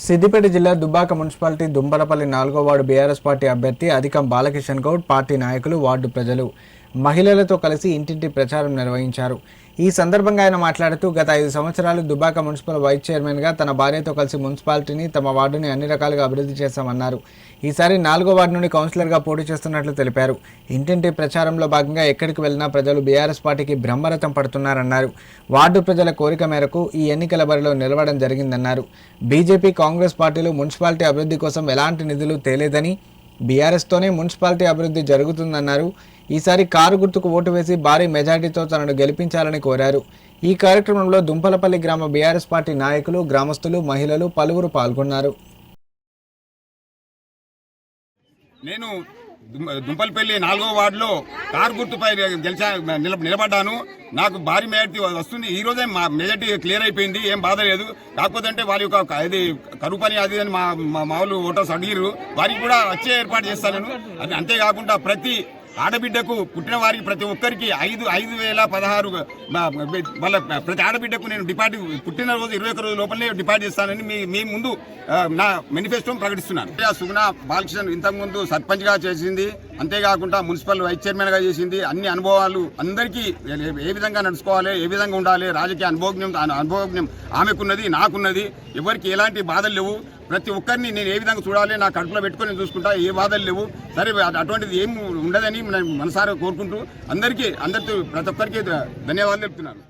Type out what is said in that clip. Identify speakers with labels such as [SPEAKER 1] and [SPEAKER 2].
[SPEAKER 1] సిద్దిపేట జిల్లా దుబ్బాక మున్సిపాలిటీ దుంపలపల్లి 4వ ward BRS party అభ్యర్థి అధికం బాలకిషన్ గౌడ్, పార్టీ నాయకులు, వార్డు ప్రజలు, మహిళలతో కలిసి ఇంటింటి ప్రచారం నిర్వహించారు. ఈ సందర్భంగా ఆయన మాట్లాడుతూ గత 5 సంవత్సరాలు దుబ్బాక మున్సిపల్ వైస్ చైర్మన్గా తన భార్యతో కలిసి మున్సిపాలిటీని, తమ వార్డుని అన్ని రకాలుగా అభివృద్ధి చేశామన్నారు. ఈసారి 4వ వార్డు నుండి కౌన్సిలర్గా పోటీ చేస్తున్నట్లు తెలిపారు. ఇంటింటి ప్రచారంలో భాగంగా ఎక్కడికి వెళ్లినా ప్రజలు బీఆర్ఎస్ పార్టీకి బ్రహ్మరథం పడుతున్నారన్నారు. వార్డు ప్రజల కోరిక మేరకు ఈ ఎన్నికల బరిలో నిలవడం జరిగిందన్నారు. బీజేపీ, కాంగ్రెస్ పార్టీలు మున్సిపాలిటీ అభివృద్ధి కోసం ఎలాంటి నిధులు తేలేదని, బీఆర్ఎస్తోనే మున్సిపాలిటీ అభివృద్ధి జరుగుతుందన్నారు. ఈసారి కారు గుర్తుకు ఓటు వేసి భారీ మెజార్టీతో తనను గెలిపించాలని కోరారు. ఈ కార్యక్రమంలో దుంపలపల్లి గ్రామ బీఆర్ఎస్ పార్టీ నాయకులు, గ్రామస్తులు, మహిళలు పలువురు పాల్గొన్నారు.
[SPEAKER 2] నేను దుంపలపల్లి 4వ వార్డులో కారు గుర్తుపై నిలబడ్డాను. నాకు భారీ మెజార్టీ వస్తుంది. ఈ రోజే మా మెజార్టీ క్లియర్ అయిపోయింది, ఏం బాధ లేదు. కాకపోతే అంటే వారి యొక్క అది కరువు పని అది అని మా మామూలు ఓటర్స్ అడిగిరు, వారికి కూడా వచ్చే ఏర్పాటు చేస్తాను. అది అంతేకాకుండా ప్రతి ఆడబిడ్డకు పుట్టిన వారికి ప్రతి ఒక్కరికి 5,016 వాళ్ళ ప్రతి ఆడబిడ్డకు నేను డిపాజిట్ పుట్టినరోజు 21 రోజుల లోపలనే డిపాజిట్ చేస్తానని మీ ముందు నా మేనిఫెస్టోను ప్రకటిస్తున్నాను. సుగుణ బాలకృష్ణ ఇంతకుముందు సర్పంచ్గా చేసింది, అంతేకాకుండా మున్సిపల్ వైస్ చైర్మన్గా చేసింది. అన్ని అనుభవాలు అందరికీ ఏ విధంగా నడుచుకోవాలి, ఏ విధంగా ఉండాలి, రాజకీయ అనుభవజ్ఞం ఆమెకున్నది, నాకున్నది. ఎవరికి ఎలాంటి బాధలు లేవు. ప్రతి ఒక్కరిని నేను ఏ విధంగా చూడాలి, నా కడుపులో పెట్టుకొని చూసుకుంటా, ఏ బాధలు లేవు. సరే, అటువంటిది ఏం ఉండదని మనసారా కోరుకుంటూ అందరితో ప్రతి ఒక్కరికి ధన్యవాదాలు చెప్తున్నాను.